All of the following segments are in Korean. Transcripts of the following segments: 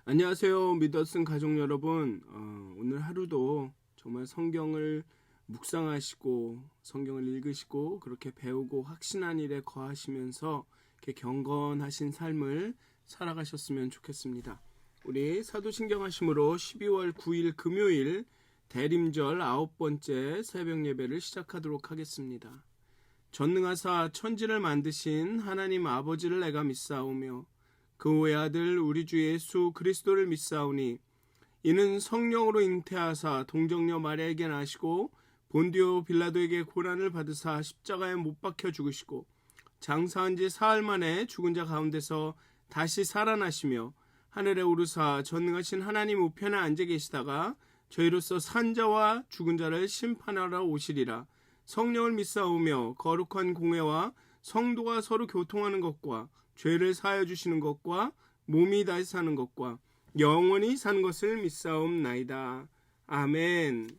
안녕하세요. 믿었은 가족 여러분. 오늘 하루도 정말 성경을 묵상하시고 성경을 읽으시고 그렇게 배우고 확신한 일에 거하시면서 이렇게 경건하신 삶을 살아가셨으면 좋겠습니다. 우리 사도신경하심으로 12월 9일 금요일 대림절 9번째 새벽 예배를 시작하도록 하겠습니다. 전능하사 천지를 만드신 하나님 아버지를 내가 믿사오며 그 외아들 우리 주 예수 그리스도를 믿사오니 이는 성령으로 잉태하사 동정녀 마리아에게 나시고 본디오 빌라도에게 고난을 받으사 십자가에 못 박혀 죽으시고 장사한 지 사흘 만에 죽은 자 가운데서 다시 살아나시며 하늘에 오르사 전능하신 하나님 우편에 앉아 계시다가 저희로서 산 자와 죽은 자를 심판하러 오시리라. 성령을 믿사오며 거룩한 공회와 성도가 서로 교통하는 것과 죄를 사하여 주시는 것과 몸이 다시 사는 것과 영원히 사는 것을 믿사옵나이다. 아멘.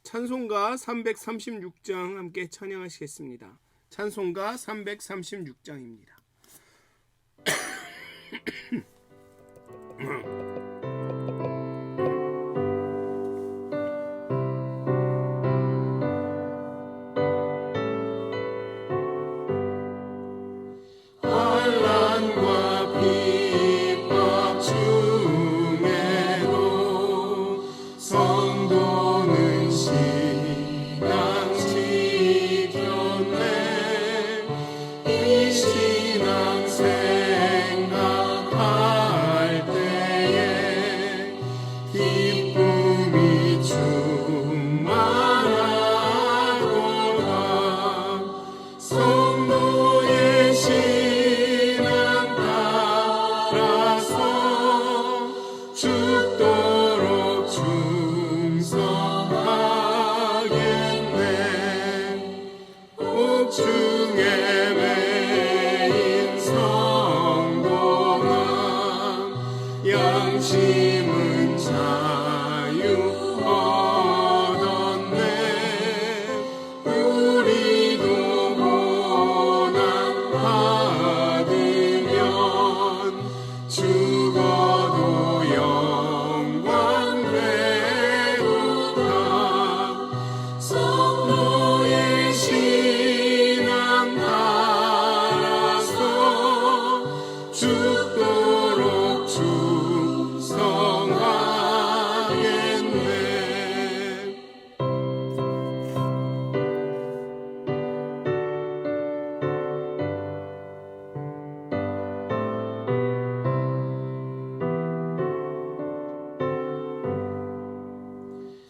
찬송가 336장 함께 찬양하시겠습니다. 찬송가 336장입니다. 양심은 자유 얻었네. 우리도 고난 받으면 죽어도 영광 되도다. 성도의 신앙 따라서 죽도록 충성하겠네.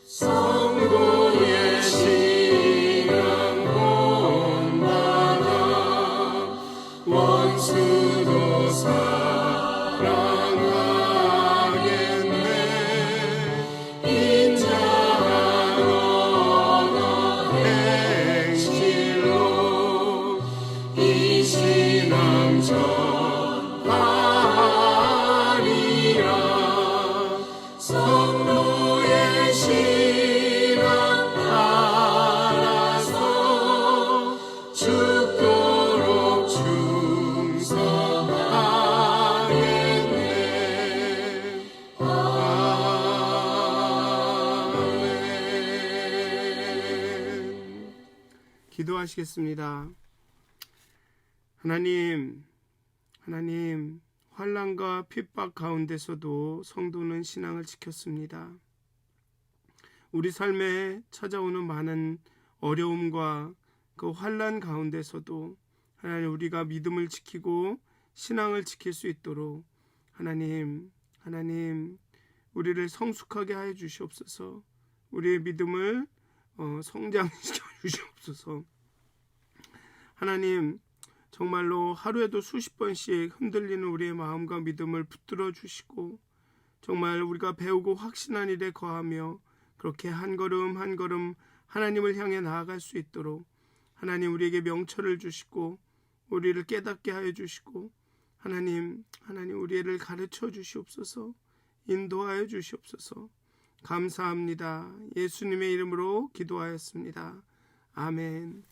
성도의 신앙 본받아 원수도 사랑하겠네. 인자한 언어 행실로 이 신앙 전하리라. 성도의 신앙 따라서 죽도록 충성하겠네. 아멘. 기도하시겠습니다. 하나님, 환난과 핍박 가운데서도 성도는 신앙을 지켰습니다. 우리 삶에 찾아오는 많은 어려움과 그 환난 가운데서도 하나님 우리가 믿음을 지키고 신앙을 지킬 수 있도록 하나님 우리를 성숙하게 하여 주시옵소서. 우리의 믿음을 성장시켜 주시옵소서. 하나님 정말로 하루에도 수십 번씩 흔들리는 우리의 마음과 믿음을 붙들어 주시고 정말 우리가 배우고 확신한 일에 거하며 그렇게 한 걸음 한 걸음 하나님을 향해 나아갈 수 있도록 하나님 우리에게 명철을 주시고 우리를 깨닫게 하여 주시고 하나님 우리를 가르쳐 주시옵소서. 인도하여 주시옵소서. 감사합니다. 예수님의 이름으로 기도하였습니다. 아멘.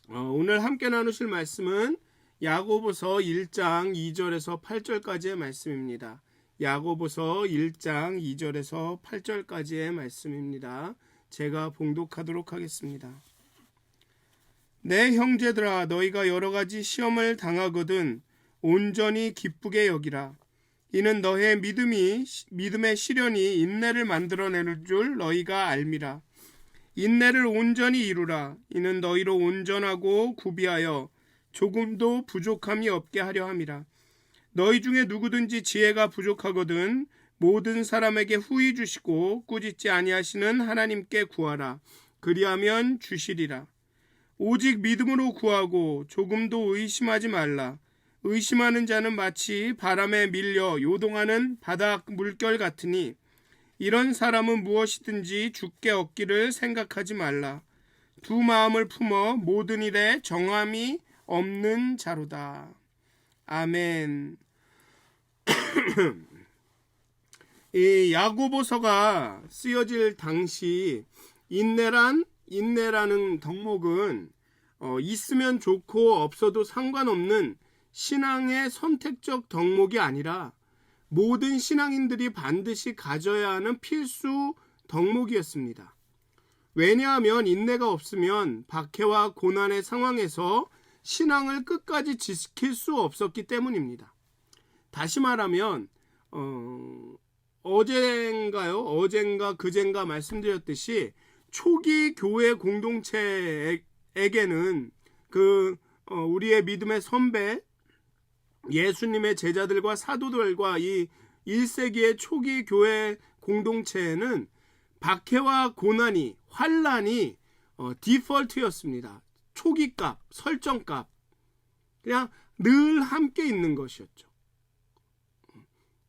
오늘 함께 나누실 말씀은 야고보서 1장 2절에서 8절까지의 말씀입니다. 야고보서 1장 2절에서 8절까지의 말씀입니다. 제가 봉독하도록 하겠습니다. 내 형제들아, 너희가 여러 가지 시험을 당하거든 온전히 기쁘게 여기라. 이는 너의 믿음의 시련이 인내를 만들어낼 줄 너희가 알미라. 인내를 온전히 이루라. 이는 너희로 온전하고 구비하여 조금도 부족함이 없게 하려 함이라. 너희 중에 누구든지 지혜가 부족하거든 모든 사람에게 후히 주시고 꾸짖지 아니하시는 하나님께 구하라. 그리하면 주시리라. 오직 믿음으로 구하고 조금도 의심하지 말라. 의심하는 자는 마치 바람에 밀려 요동하는 바닥 물결 같으니 이런 사람은 무엇이든지 주께 얻기를 생각하지 말라. 두 마음을 품어 모든 일에 정함이 없는 자로다. 아멘. 이 야고보서가 쓰여질 당시 인내라는 덕목은 있으면 좋고 없어도 상관없는 신앙의 선택적 덕목이 아니라 모든 신앙인들이 반드시 가져야 하는 필수 덕목이었습니다. 왜냐하면 인내가 없으면 박해와 고난의 상황에서 신앙을 끝까지 지킬 수 없었기 때문입니다. 다시 말하면 어젠가 그젠가 말씀드렸듯이 초기 교회 공동체에게는 우리의 믿음의 선배 예수님의 제자들과 사도들과 이 1세기의 초기 교회 공동체에는 박해와 고난이 환난이 디폴트였습니다. 초기값, 설정값, 그냥 늘 함께 있는 것이었죠.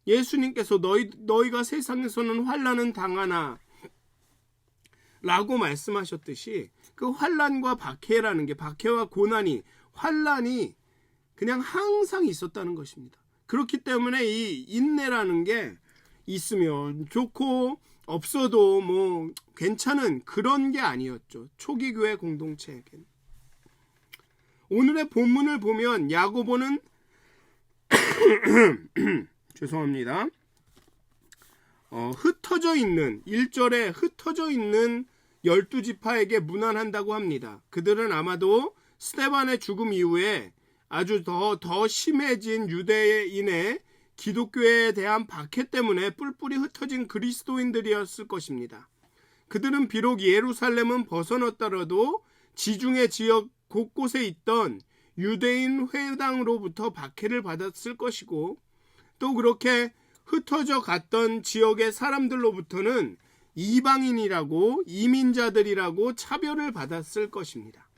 예수님께서 너희가 세상에서는 환난은 당하나 라고 말씀하셨듯이 그 환난과 박해라는 게 박해와 고난이 환난이 그냥 항상 있었다는 것입니다. 그렇기 때문에 이 인내라는 게 있으면 좋고 없어도 뭐 괜찮은 그런 게 아니었죠. 초기 교회 공동체에게는. 오늘의 본문을 보면 야고보는 죄송합니다. 흩어져 있는 1절에 흩어져 있는 12지파에게 문안한다고 합니다. 그들은 아마도 스데반의 죽음 이후에 아주 더 심해진 유대인의 기독교에 대한 박해 때문에 뿔뿔이 흩어진 그리스도인들이었을 것입니다. 그들은 비록 예루살렘은 벗어났더라도 지중해 지역 곳곳에 있던 유대인 회당으로부터 박해를 받았을 것이고 또 그렇게 흩어져 갔던 지역의 사람들로부터는 이방인이라고 이민자들이라고 차별을 받았을 것입니다.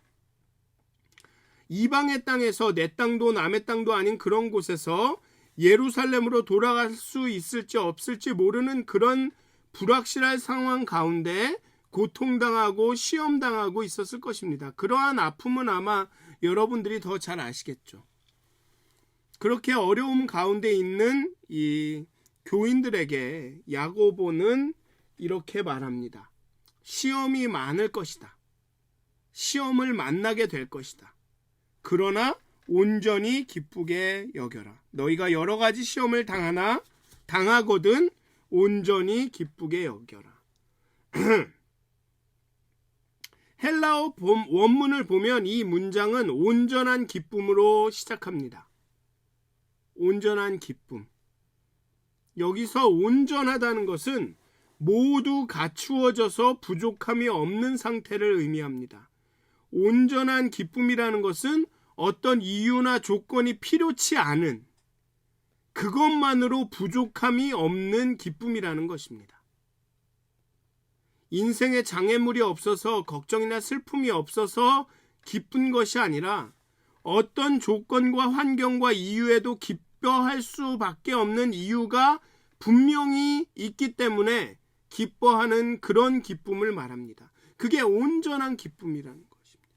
이방의 땅에서 내 땅도 남의 땅도 아닌 그런 곳에서 예루살렘으로 돌아갈 수 있을지 없을지 모르는 그런 불확실한 상황 가운데 고통당하고 시험당하고 있었을 것입니다. 그러한 아픔은 아마 여러분들이 더 잘 아시겠죠. 그렇게 어려움 가운데 있는 이 교인들에게 야고보는 이렇게 말합니다. 시험이 많을 것이다. 시험을 만나게 될 것이다. 그러나 온전히 기쁘게 여겨라. 너희가 여러 가지 시험을 당하거든 온전히 기쁘게 여겨라. 헬라어 원문을 보면 이 문장은 온전한 기쁨으로 시작합니다. 온전한 기쁨. 여기서 온전하다는 것은 모두 갖추어져서 부족함이 없는 상태를 의미합니다. 온전한 기쁨이라는 것은 어떤 이유나 조건이 필요치 않은 그것만으로 부족함이 없는 기쁨이라는 것입니다. 인생에 장애물이 없어서 걱정이나 슬픔이 없어서 기쁜 것이 아니라 어떤 조건과 환경과 이유에도 기뻐할 수밖에 없는 이유가 분명히 있기 때문에 기뻐하는 그런 기쁨을 말합니다. 그게 온전한 기쁨이라는 것입니다.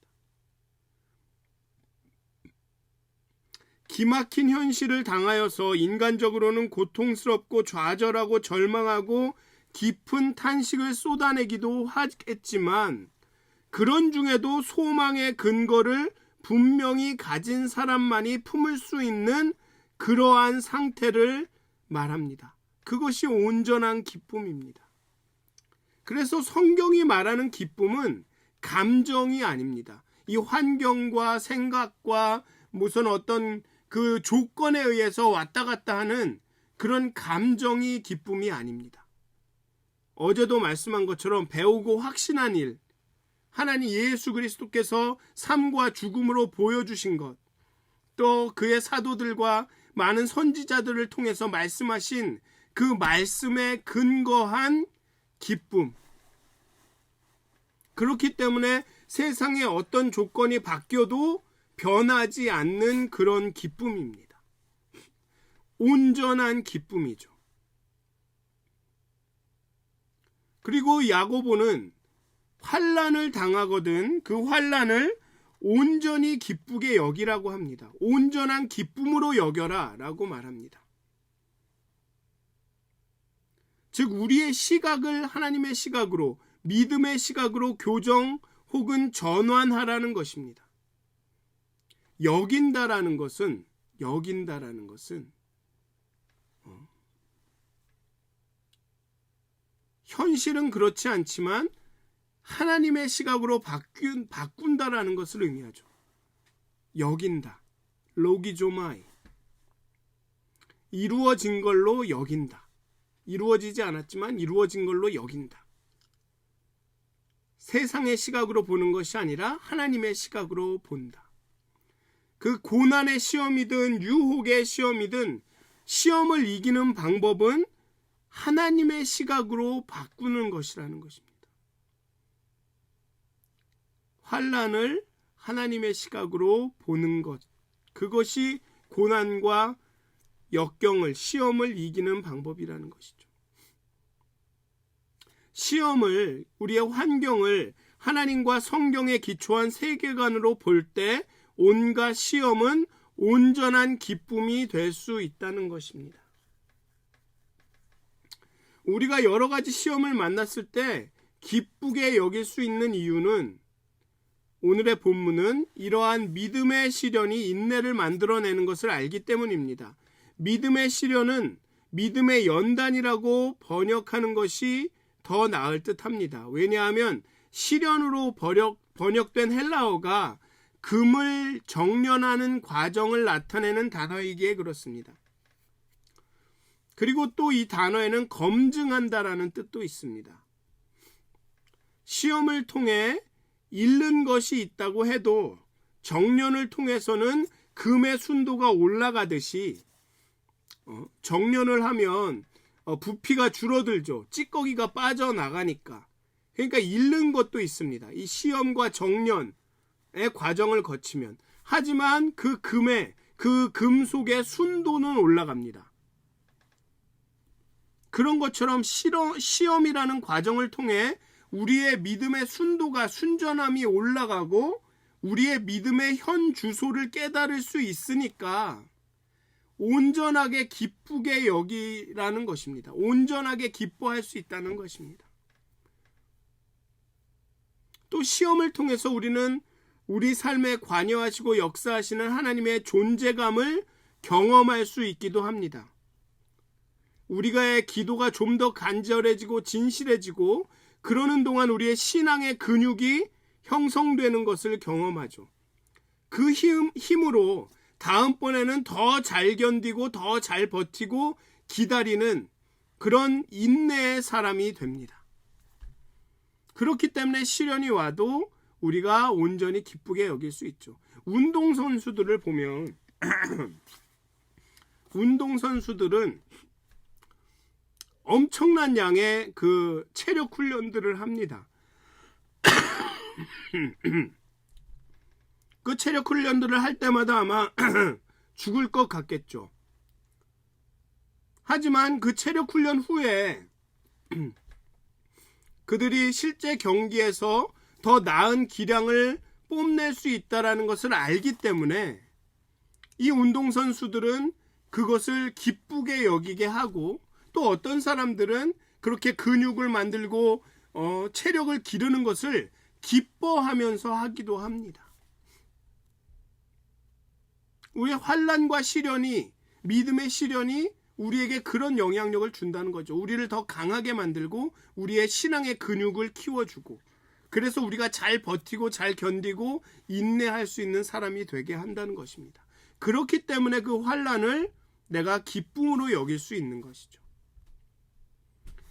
기막힌 현실을 당하여서 인간적으로는 고통스럽고 좌절하고 절망하고 깊은 탄식을 쏟아내기도 하겠지만 그런 중에도 소망의 근거를 분명히 가진 사람만이 품을 수 있는 그러한 상태를 말합니다. 그것이 온전한 기쁨입니다. 그래서 성경이 말하는 기쁨은 감정이 아닙니다. 이 환경과 생각과 무슨 어떤 그 조건에 의해서 왔다 갔다 하는 그런 감정이 기쁨이 아닙니다. 어제도 말씀한 것처럼 배우고 확신한 일, 하나님 예수 그리스도께서 삶과 죽음으로 보여주신 것, 또 그의 사도들과 많은 선지자들을 통해서 말씀하신 그 말씀에 근거한 기쁨. 그렇기 때문에 세상의 어떤 조건이 바뀌어도 변하지 않는 그런 기쁨입니다. 온전한 기쁨이죠. 그리고 야고보는 환난을 당하거든 그 환난을 온전히 기쁘게 여기라고 합니다. 온전한 기쁨으로 여겨라 라고 말합니다. 즉 우리의 시각을 하나님의 시각으로, 믿음의 시각으로 교정 혹은 전환하라는 것입니다. 여긴다라는 것은 현실은 그렇지 않지만 하나님의 시각으로 바꾼다라는 것을 의미하죠. 여긴다. 로기조마이. 이루어진 걸로 여긴다. 이루어지지 않았지만 이루어진 걸로 여긴다. 세상의 시각으로 보는 것이 아니라 하나님의 시각으로 본다. 그 고난의 시험이든 유혹의 시험이든 시험을 이기는 방법은 하나님의 시각으로 바꾸는 것이라는 것입니다. 환난을 하나님의 시각으로 보는 것, 그것이 고난과 역경을, 시험을 이기는 방법이라는 것이죠. 시험을, 우리의 환경을 하나님과 성경에 기초한 세계관으로 볼 때 온갖 시험은 온전한 기쁨이 될 수 있다는 것입니다. 우리가 여러 가지 시험을 만났을 때 기쁘게 여길 수 있는 이유는 오늘의 본문은 이러한 믿음의 시련이 인내를 만들어내는 것을 알기 때문입니다. 믿음의 시련은 믿음의 연단이라고 번역하는 것이 더 나을 듯합니다. 왜냐하면 시련으로 번역된 헬라어가 금을 정련하는 과정을 나타내는 단어이기에 그렇습니다. 그리고 또 이 단어에는 검증한다라는 뜻도 있습니다. 시험을 통해 잃는 것이 있다고 해도 정련을 통해서는 금의 순도가 올라가듯이 정련을 하면 부피가 줄어들죠. 찌꺼기가 빠져나가니까. 그러니까 잃는 것도 있습니다. 이 시험과 정련의 과정을 거치면. 하지만 그 금속의 순도는 올라갑니다. 그런 것처럼 시험이라는 과정을 통해 우리의 믿음의 순도가, 순전함이 올라가고 우리의 믿음의 현 주소를 깨달을 수 있으니까 온전하게 기쁘게 여기라는 것입니다. 온전하게 기뻐할 수 있다는 것입니다. 또 시험을 통해서 우리는 우리 삶에 관여하시고 역사하시는 하나님의 존재감을 경험할 수 있기도 합니다. 우리가의 기도가 좀 더 간절해지고 진실해지고 그러는 동안 우리의 신앙의 근육이 형성되는 것을 경험하죠. 그 힘으로 다음번에는 더 잘 견디고 더 잘 버티고 기다리는 그런 인내의 사람이 됩니다. 그렇기 때문에 시련이 와도 우리가 온전히 기쁘게 여길 수 있죠. 운동선수들을 보면 운동선수들은 엄청난 양의 그 체력 훈련들을 합니다. 그 체력 훈련들을 할 때마다 아마 죽을 것 같겠죠. 하지만 그 체력 훈련 후에 그들이 실제 경기에서 더 나은 기량을 뽐낼 수 있다는 것을 알기 때문에 이 운동선수들은 그것을 기쁘게 여기게 하고, 또 어떤 사람들은 그렇게 근육을 만들고 어, 체력을 기르는 것을 기뻐하면서 하기도 합니다. 우리의 환난과 시련이, 믿음의 시련이 우리에게 그런 영향력을 준다는 거죠. 우리를 더 강하게 만들고 우리의 신앙의 근육을 키워주고, 그래서 우리가 잘 버티고 잘 견디고 인내할 수 있는 사람이 되게 한다는 것입니다. 그렇기 때문에 그 환난을 내가 기쁨으로 여길 수 있는 것이죠.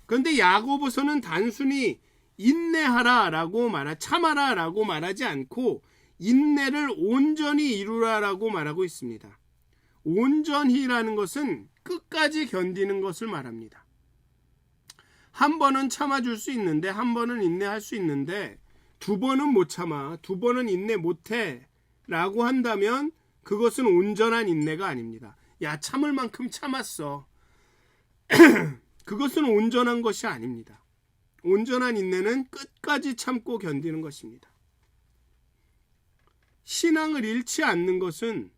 그런데 야고보서는 단순히 인내하라라고 참아라라고 말하지 않고 인내를 온전히 이루라라고 말하고 있습니다. 온전히라는 것은 끝까지 견디는 것을 말합니다. 한 번은 참아줄 수 있는데, 한 번은 인내할 수 있는데, 두 번은 못 참아, 두 번은 인내 못해 라고 한다면 그것은 온전한 인내가 아닙니다. 야, 참을 만큼 참았어. 그것은 온전한 것이 아닙니다. 온전한 인내는 끝까지 참고 견디는 것입니다. 신앙을 잃지 않는 것은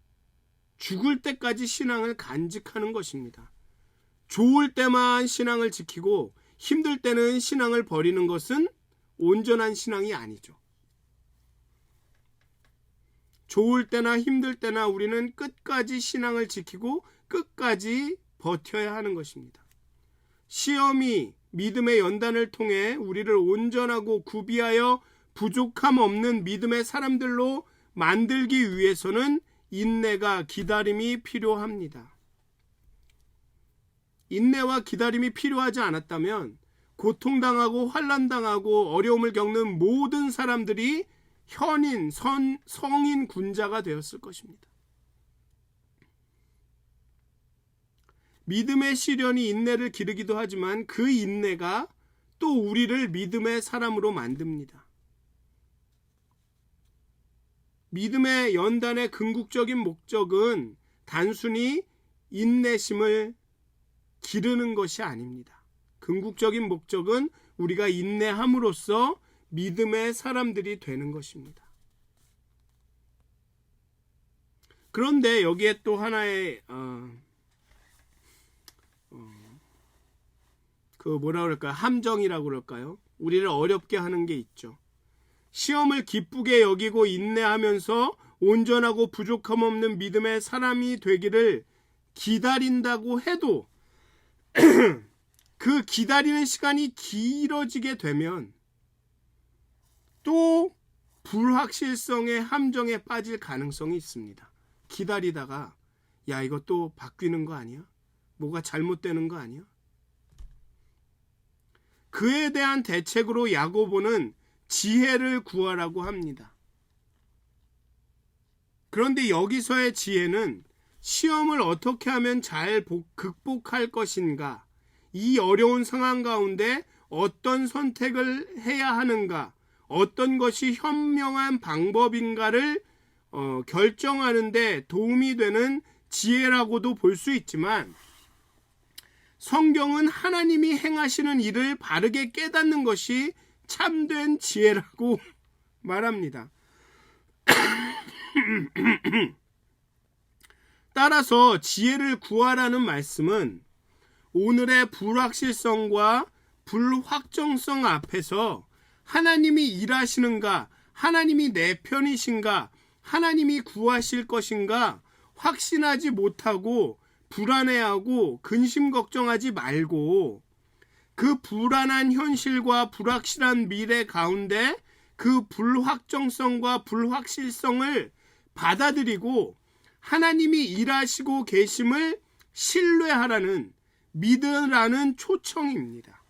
죽을 때까지 신앙을 간직하는 것입니다. 좋을 때만 신앙을 지키고 힘들 때는 신앙을 버리는 것은 온전한 신앙이 아니죠. 좋을 때나 힘들 때나 우리는 끝까지 신앙을 지키고 끝까지 버텨야 하는 것입니다. 시험이 믿음의 연단을 통해 우리를 온전하고 구비하여 부족함 없는 믿음의 사람들로 만들기 위해서는 인내가, 기다림이 필요합니다. 인내와 기다림이 필요하지 않았다면 고통당하고 환난당하고 어려움을 겪는 모든 사람들이 성인 군자가 되었을 것입니다. 믿음의 시련이 인내를 기르기도 하지만 그 인내가 또 우리를 믿음의 사람으로 만듭니다. 믿음의 연단의 궁극적인 목적은 단순히 인내심을 기르는 것이 아닙니다. 궁극적인 목적은 우리가 인내함으로써 믿음의 사람들이 되는 것입니다. 그런데 여기에 또 하나의 함정이라고 그럴까요? 우리를 어렵게 하는 게 있죠. 시험을 기쁘게 여기고 인내하면서 온전하고 부족함 없는 믿음의 사람이 되기를 기다린다고 해도 그 기다리는 시간이 길어지게 되면 또 불확실성의 함정에 빠질 가능성이 있습니다. 기다리다가 야, 이거 또 바뀌는 거 아니야? 뭐가 잘못되는 거 아니야? 그에 대한 대책으로 야고보는 지혜를 구하라고 합니다. 그런데 여기서의 지혜는 시험을 어떻게 하면 잘 극복할 것인가, 이 어려운 상황 가운데 어떤 선택을 해야 하는가, 어떤 것이 현명한 방법인가를 결정하는 데 도움이 되는 지혜라고도 볼 수 있지만, 성경은 하나님이 행하시는 일을 바르게 깨닫는 것이 참된 지혜라고 말합니다. 따라서 지혜를 구하라는 말씀은 오늘의 불확실성과 불확정성 앞에서 하나님이 일하시는가, 하나님이 내 편이신가, 하나님이 구하실 것인가 확신하지 못하고 불안해하고 근심 걱정하지 말고 그 불안한 현실과 불확실한 미래 가운데 그 불확정성과 불확실성을 받아들이고 하나님이 일하시고 계심을 신뢰하라는, 믿으라는 초청입니다.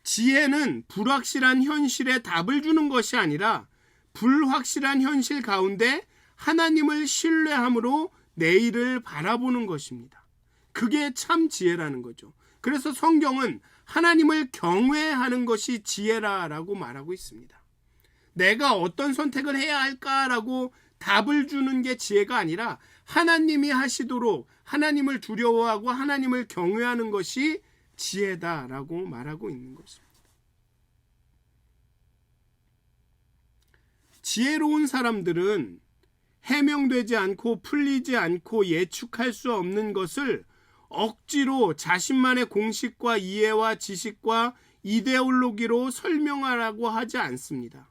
지혜는 불확실한 현실에 답을 주는 것이 아니라 불확실한 현실 가운데 하나님을 신뢰함으로 내일을 바라보는 것입니다. 그게 참 지혜라는 거죠. 그래서 성경은 하나님을 경외하는 것이 지혜라라고 말하고 있습니다. 내가 어떤 선택을 해야 할까라고 답을 주는 게 지혜가 아니라 하나님이 하시도록 하나님을 두려워하고 하나님을 경외하는 것이 지혜다라고 말하고 있는 것입니다. 지혜로운 사람들은 해명되지 않고 풀리지 않고 예측할 수 없는 것을 억지로 자신만의 공식과 이해와 지식과 이데올로기로 설명하라고 하지 않습니다.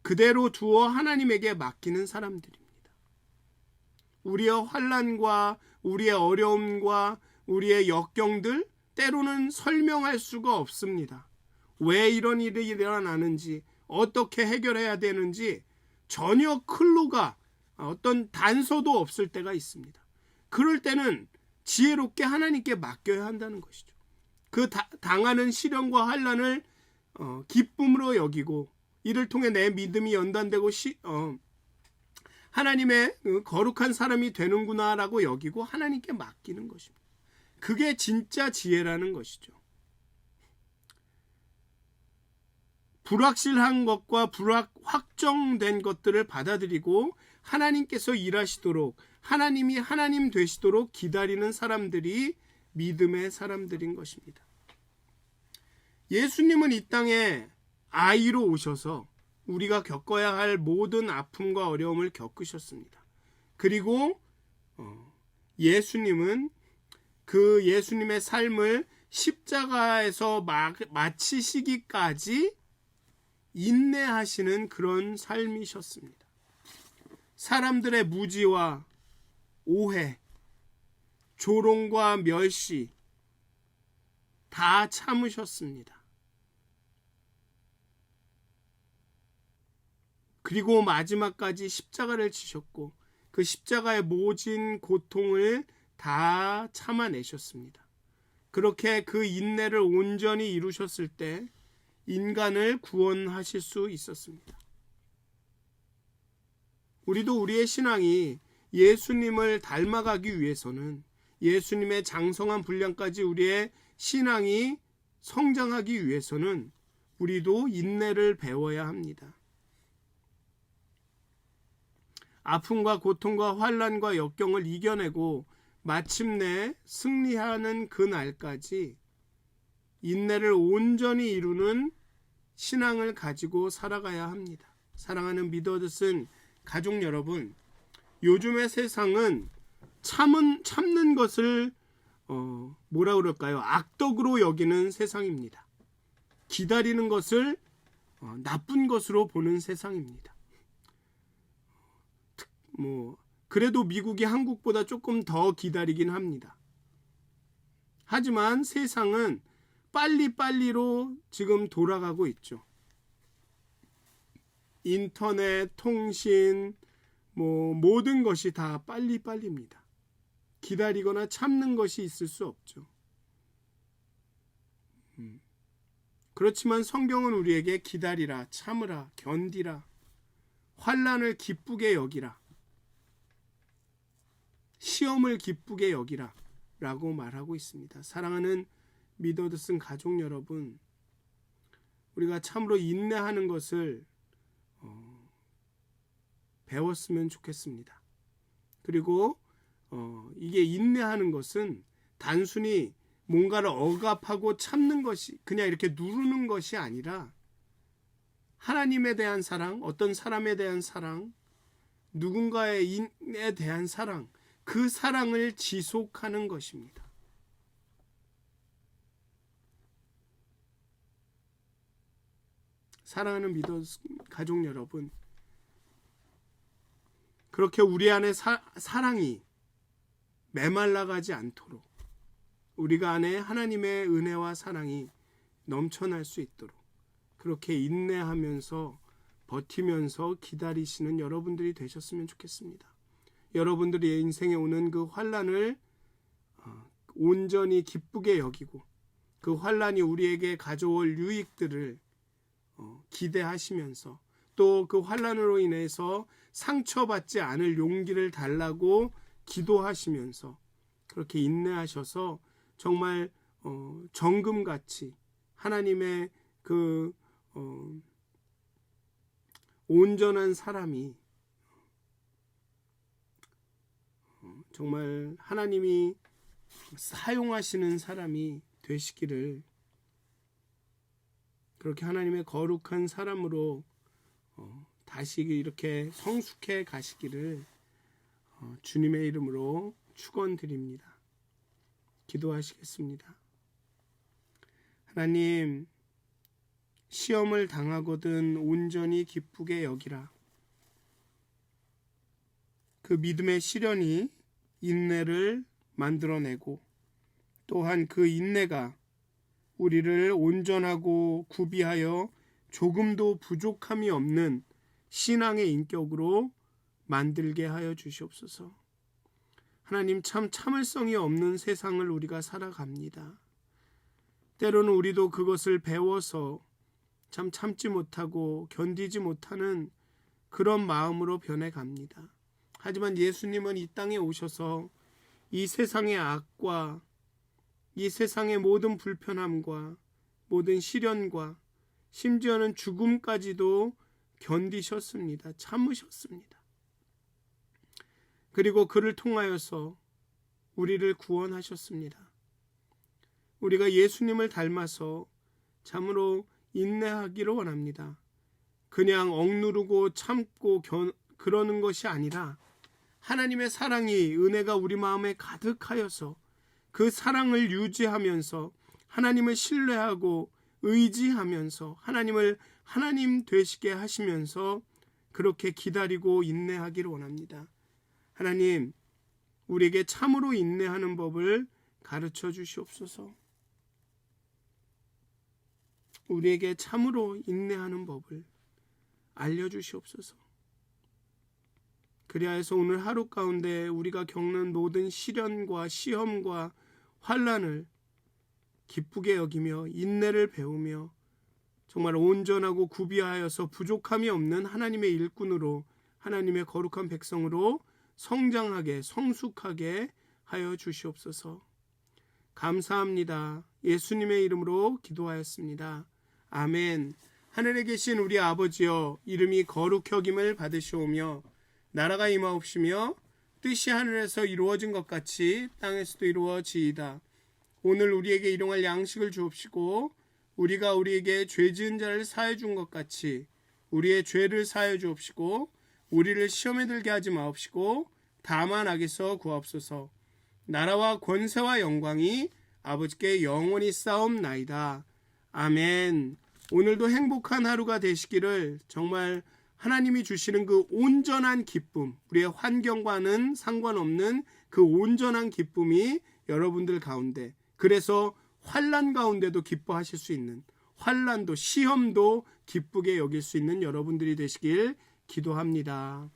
그대로 두어 하나님에게 맡기는 사람들입니다. 우리의 환난과 우리의 어려움과 우리의 역경들 때로는 설명할 수가 없습니다. 왜 이런 일이 일어나는지, 어떻게 해결해야 되는지 전혀 클루가, 어떤 단서도 없을 때가 있습니다. 그럴 때는 지혜롭게 하나님께 맡겨야 한다는 것이죠. 그 당하는 시련과 환난을 기쁨으로 여기고 이를 통해 내 믿음이 연단되고 하나님의 거룩한 사람이 되는구나라고 여기고 하나님께 맡기는 것입니다. 그게 진짜 지혜라는 것이죠. 불확실한 것과 확정된 것들을 받아들이고 하나님께서 일하시도록, 하나님이 하나님 되시도록 기다리는 사람들이 믿음의 사람들인 것입니다. 예수님은 이 땅에 아이로 오셔서 우리가 겪어야 할 모든 아픔과 어려움을 겪으셨습니다. 그리고 예수님은 그 예수님의 삶을 십자가에서 마치시기까지 인내하시는 그런 삶이셨습니다. 사람들의 무지와 오해, 조롱과 멸시 다 참으셨습니다. 그리고 마지막까지 십자가를 지셨고 그 십자가의 모진 고통을 다 참아내셨습니다. 그렇게 그 인내를 온전히 이루셨을 때 인간을 구원하실 수 있었습니다. 우리도 우리의 신앙이 예수님을 닮아가기 위해서는, 예수님의 장성한 분량까지 우리의 신앙이 성장하기 위해서는 우리도 인내를 배워야 합니다. 아픔과 고통과 환난과 역경을 이겨내고 마침내 승리하는 그 날까지 인내를 온전히 이루는 신앙을 가지고 살아가야 합니다. 사랑하는 믿어듣은 가족 여러분, 요즘의 세상은 참는 것을 뭐라 그럴까요? 악덕으로 여기는 세상입니다. 기다리는 것을 나쁜 것으로 보는 세상입니다. 그래도 미국이 한국보다 조금 더 기다리긴 합니다. 하지만 세상은 빨리빨리로 지금 돌아가고 있죠. 인터넷, 통신, 모든 것이 다 빨리빨리입니다. 기다리거나 참는 것이 있을 수 없죠. 그렇지만 성경은 우리에게 기다리라, 참으라, 견디라, 환난을 기쁘게 여기라, 시험을 기쁘게 여기라 라고 말하고 있습니다. 사랑하는 믿어듣은 가족 여러분, 우리가 참으로 인내하는 것을 배웠으면 좋겠습니다. 그리고 이게 인내하는 것은 단순히 뭔가를 억압하고 참는 것이, 그냥 이렇게 누르는 것이 아니라 하나님에 대한 사랑, 어떤 사람에 대한 사랑, 누군가에 대한 사랑, 그 사랑을 지속하는 것입니다. 사랑하는 가족 여러분, 그렇게 우리 안에 사랑이 메말라가지 않도록, 우리가 안에 하나님의 은혜와 사랑이 넘쳐날 수 있도록 그렇게 인내하면서 버티면서 기다리시는 여러분들이 되셨으면 좋겠습니다. 여러분들의 인생에 오는 그 환난을 온전히 기쁘게 여기고 그 환난이 우리에게 가져올 유익들을 기대하시면서 또 그 환난으로 인해서 상처받지 않을 용기를 달라고 기도하시면서 그렇게 인내하셔서 정말 정금같이 하나님의 그 온전한 사람이, 정말 하나님이 사용하시는 사람이 되시기를, 그렇게 하나님의 거룩한 사람으로 다시 이렇게 성숙해 가시기를 주님의 이름으로 축원드립니다. 기도하시겠습니다. 하나님, 시험을 당하거든 온전히 기쁘게 여기라. 그 믿음의 시련이 인내를 만들어내고 또한 그 인내가 우리를 온전하고 구비하여 조금도 부족함이 없는 신앙의 인격으로 만들게 하여 주시옵소서. 하나님, 참 참을성이 없는 세상을 우리가 살아갑니다. 때로는 우리도 그것을 배워서 참 참지 못하고 견디지 못하는 그런 마음으로 변해갑니다. 하지만 예수님은 이 땅에 오셔서 이 세상의 악과 이 세상의 모든 불편함과 모든 시련과 심지어는 죽음까지도 견디셨습니다. 참으셨습니다. 그리고 그를 통하여서 우리를 구원하셨습니다. 우리가 예수님을 닮아서 참으로 인내하기를 원합니다. 그냥 억누르고 참고 그러는 것이 아니라 하나님의 사랑이, 은혜가 우리 마음에 가득하여서 그 사랑을 유지하면서 하나님을 신뢰하고 의지하면서 하나님을 하나님 되시게 하시면서 그렇게 기다리고 인내하기를 원합니다. 하나님, 우리에게 참으로 인내하는 법을 가르쳐 주시옵소서. 우리에게 참으로 인내하는 법을 알려주시옵소서. 그리하여서 오늘 하루 가운데 우리가 겪는 모든 시련과 시험과 환난을 기쁘게 여기며 인내를 배우며 정말 온전하고 구비하여서 부족함이 없는 하나님의 일꾼으로, 하나님의 거룩한 백성으로 성장하게, 성숙하게 하여 주시옵소서. 감사합니다. 예수님의 이름으로 기도하였습니다. 아멘. 하늘에 계신 우리 아버지여, 이름이 거룩히 여김을 받으시오며 나라가 임하옵시며 뜻이 하늘에서 이루어진 것 같이 땅에서도 이루어지이다. 오늘 우리에게 일용할 양식을 주옵시고 우리가 우리에게 죄 지은 자를 사해 준 것 같이 우리의 죄를 사해 주옵시고 우리를 시험에 들게 하지 마옵시고 다만 악에서 구하옵소서. 나라와 권세와 영광이 아버지께 영원히 쌓옵나이다. 아멘. 오늘도 행복한 하루가 되시기를. 정말 하나님이 주시는 그 온전한 기쁨, 우리의 환경과는 상관없는 그 온전한 기쁨이 여러분들 가운데, 그래서 환난 가운데도 기뻐하실 수 있는, 환난도 시험도 기쁘게 여길 수 있는 여러분들이 되시길 기도합니다.